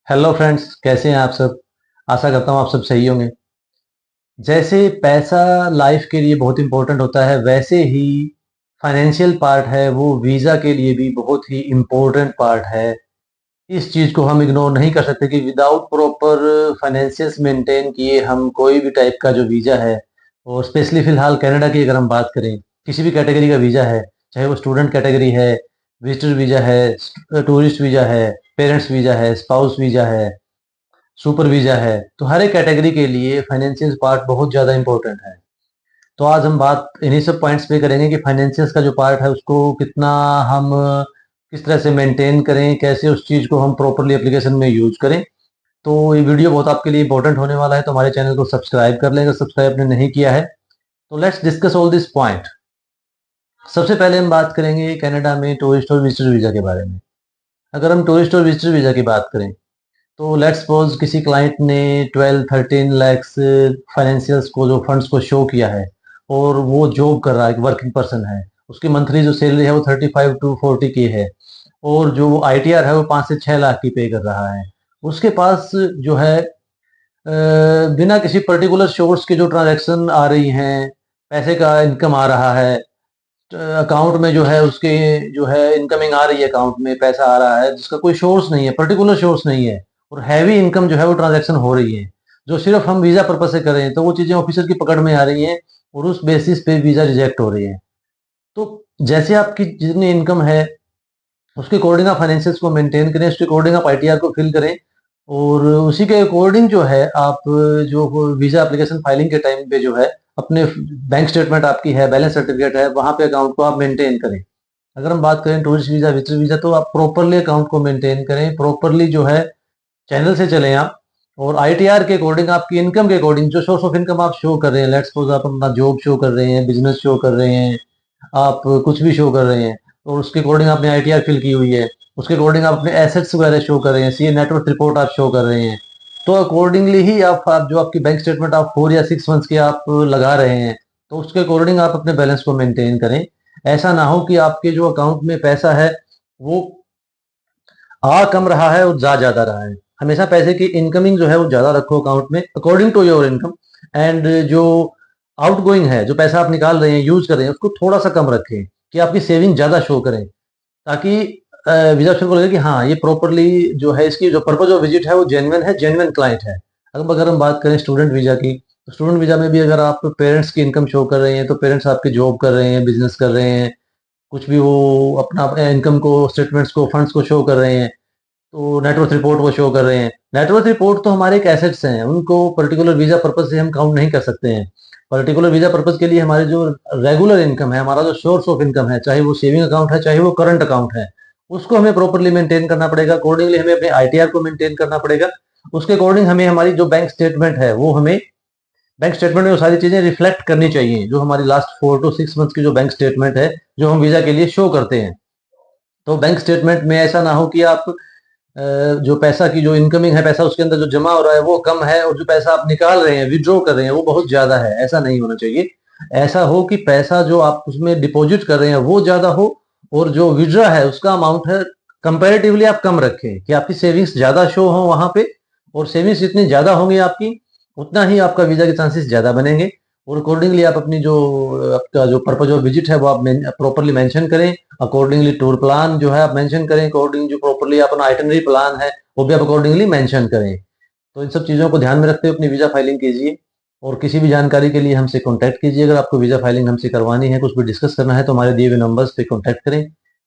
Hello friends, कैसे हैं आप सब। आशा करता हूँ आप सब सही होंगे। जैसे पैसा लाइफ के लिए बहुत इंपॉर्टेंट होता है, वैसे ही फाइनेंशियल पार्ट है वो वीज़ा के लिए भी बहुत ही इम्पोर्टेंट पार्ट है। इस चीज़ को हम इग्नोर नहीं कर सकते कि विदाउट प्रॉपर फाइनेंशियल्स मेंटेन किए हम कोई भी टाइप का जो वीज़ा है, और स्पेशली फ़िलहाल कनाडा की अगर हम बात करें, किसी भी कैटेगरी का वीज़ा है, चाहे वो स्टूडेंट कैटेगरी है, विजिटर वीज़ा है, टूरिस्ट वीज़ा है, पेरेंट्स वीज़ा है, स्पाउस वीज़ा है, सुपर वीज़ा है, तो हर एक कैटेगरी के लिए फाइनेंशियल पार्ट बहुत ज़्यादा इंपॉर्टेंट है। तो आज हम बात इन्हीं सब पॉइंट्स पे करेंगे कि फाइनेंशियल्स का जो पार्ट है उसको कितना हम किस तरह से मेंटेन करें, कैसे उस चीज़ को हम प्रॉपरली एप्लीकेशन में यूज़ करें। तो ये वीडियो बहुत आपके लिए इंपॉर्टेंट होने वाला है, तो हमारे चैनल को सब्सक्राइब कर लें अगर सब्सक्राइब आपने नहीं किया है। तो let's discuss all this point. सबसे पहले हम बात करेंगे कनाडा में टूरिस्ट और विजिटर वीज़ा के बारे में। अगर हम टूरिस्ट और विजिटर वीज़ा की बात करें, तो लेट्स सपोज किसी क्लाइंट ने 12-13 लैक्स फाइनेंशियल्स को जो फंड्स को शो किया है, और वो जॉब कर रहा है, एक वर्किंग पर्सन है, उसकी मंथली जो सैलरी है वो 35 to 40 के है, और जो वो आईटीआर है वो 5 से 6 लाख की पे कर रहा है। उसके पास जो है बिना किसी पर्टिकुलर सोर्स के जो ट्रांजैक्शन आ रही हैं, पैसे का इनकम आ रहा है, अकाउंट में जो है उसके जो है इनकमिंग आ रही है, अकाउंट में पैसा आ रहा है जिसका कोई सोर्स नहीं है, पर्टिकुलर सोर्स नहीं है, और हैवी इनकम जो है वो ट्रांजैक्शन हो रही है, जो सिर्फ हम वीज़ा पर्पज से कर रहे हैं, तो वो चीज़ें ऑफिसर की पकड़ में आ रही हैं और उस बेसिस पे वीज़ा रिजेक्ट हो रही है। तो जैसे आपकी जितनी इनकम है उसके अकॉर्डिंग आप फाइनेंशियल्स को मेंटेन करें, उसके अकॉर्डिंग आप आईटीआर को फिल करें, और उसी के अकॉर्डिंग जो है आप जो वीज़ा एप्लीकेशन फाइलिंग के टाइम पे जो है अपने बैंक स्टेटमेंट आपकी है, बैलेंस सर्टिफिकेट है, वहाँ पे अकाउंट को आप मेंटेन करें। अगर हम बात करें टूरिस्ट वीज़ा, विजिटर वीज़ा, तो आप प्रॉपरली अकाउंट को मेंटेन करें, प्रॉपरली जो है चैनल से चलें आप, और आईटीआर के अकॉर्डिंग, आपकी इनकम के अकॉर्डिंग, जो सोर्स ऑफ इनकम आप शो कर रहे हैं, लेट्स सपोज आप अपना जॉब शो कर रहे हैं, बिजनेस शो कर रहे हैं, आप कुछ भी शो कर रहे हैं, और उसके अकॉर्डिंग आपने आईटीआर फिल की हुई है, उसके अकॉर्डिंग आप अपने एसेट्स वगैरह शो कर रहे हैं, सीए नेटवर्क रिपोर्ट आप शो कर रहे हैं, तो अकॉर्डिंगली ही आप जो आपकी बैंक स्टेटमेंट आप 4 या 6 मंथ्स की आप लगा रहे हैं, तो उसके अकॉर्डिंग आप अपने बैलेंस को मेंटेन करें। ऐसा ना हो कि आपके जो अकाउंट में पैसा है वो आ कम रहा है और जा ज़्यादा रहा है। हमेशा पैसे की इनकमिंग जो है वो ज़्यादा रखो अकाउंट में according to your income, and जो आउटगोइंग है, जो पैसा आप निकाल रहे हैं, यूज़ कर रहे हैं, उसको थोड़ा-सा कम रखें कि आपकी सेविंग ज़्यादा शो करें, ताकि वीज़ा ऑफिसर को लगे कि हाँ, ये प्रॉपर्ली जो है, इसकी जो पर्पज़ ऑफ विज़िट है, जेन्युइन क्लाइंट है। अब अगर हम बात करें स्टूडेंट वीज़ा की, तो स्टूडेंट वीज़ा में भी अगर आप पेरेंट्स की इनकम शो कर रहे हैं, तो पेरेंट्स आपकी जॉब कर रहे हैं, बिज़नेस कर रहे हैं, कुछ भी वो अपना इनकम को, स्टेटमेंट्स को, फंड्स को शो कर रहे हैं, तो नेटवर्थ रिपोर्ट वो शो कर रहे हैं। नेटवर्थ रिपोर्ट तो हमारे एक एसेट्स हैं, उनको पर्टिकुलर वीज़ा पर्पज़ से हम काउंट नहीं कर सकते हैं। पर्टिकुलर वीज़ा पर्पज़ के लिए हमारे जो रेगुलर इनकम है, हमारा जो सोर्स ऑफ इनकम है, चाहे वो सेविंग अकाउंट है, चाहे वो करंट अकाउंट है, उसको हमें प्रॉपर्ली मेंटेन करना पड़ेगा। अकॉर्डिंगली हमें अपने आईटीआर को मेंटेन करना पड़ेगा। उसके अकॉर्डिंग हमें हमारी जो बैंक स्टेटमेंट है, वो हमें बैंक स्टेटमेंट में वो सारी चीज़ें रिफ्लेक्ट करनी चाहिए, जो हमारी लास्ट 4 to 6 मंथ्स की जो बैंक स्टेटमेंट है, जो हम वीज़ा के लिए शो करते हैं। तो बैंक स्टेटमेंट में ऐसा ना हो कि आप जो पैसा की जो इनकमिंग है, पैसा उसके अंदर जो जमा हो रहा है वो कम है, और जो पैसा आप निकाल रहे हैं, विथड्रॉ कर रहे हैं, वो बहुत ज़्यादा है। ऐसा नहीं होना चाहिए। ऐसा हो कि पैसा जो आप उसमें डिपॉजिट कर रहे हैं वो ज़्यादा हो, और जो विथड्रॉ है उसका अमाउंट है कंपैरेटिवली आप कम रखें, कि आपकी सेविंग्स ज़्यादा शो हो वहाँ पे, और सेविंग्स जितनी ज़्यादा होंगी आपकी, उतना ही आपका वीज़ा के चांसेस ज़्यादा बनेंगे। और अकॉर्डिंगली आप अपनी जो आपका जो पर्पज़ ऑफ विजिट है वो आप प्रॉपर्ली मेंशन करें। अकॉर्डिंगली टूर प्लान जो है आप मेंशन करें, अकॉर्डिंग जो प्रॉपर्ली अपना आइटिनरी प्लान है वो भी आप अकॉर्डिंगली मेंशन करें। तो इन सब चीज़ों को ध्यान में रखते हुए अपनी वीज़ा फाइलिंग कीजिए, और किसी भी जानकारी के लिए हमसे कॉन्टैक्ट कीजिए। अगर आपको वीज़ा फाइलिंग हमसे करवानी है, कुछ भी डिस्कस करना है, तो हमारे दिए हुए नंबर्स पे कॉन्टैक्ट करें।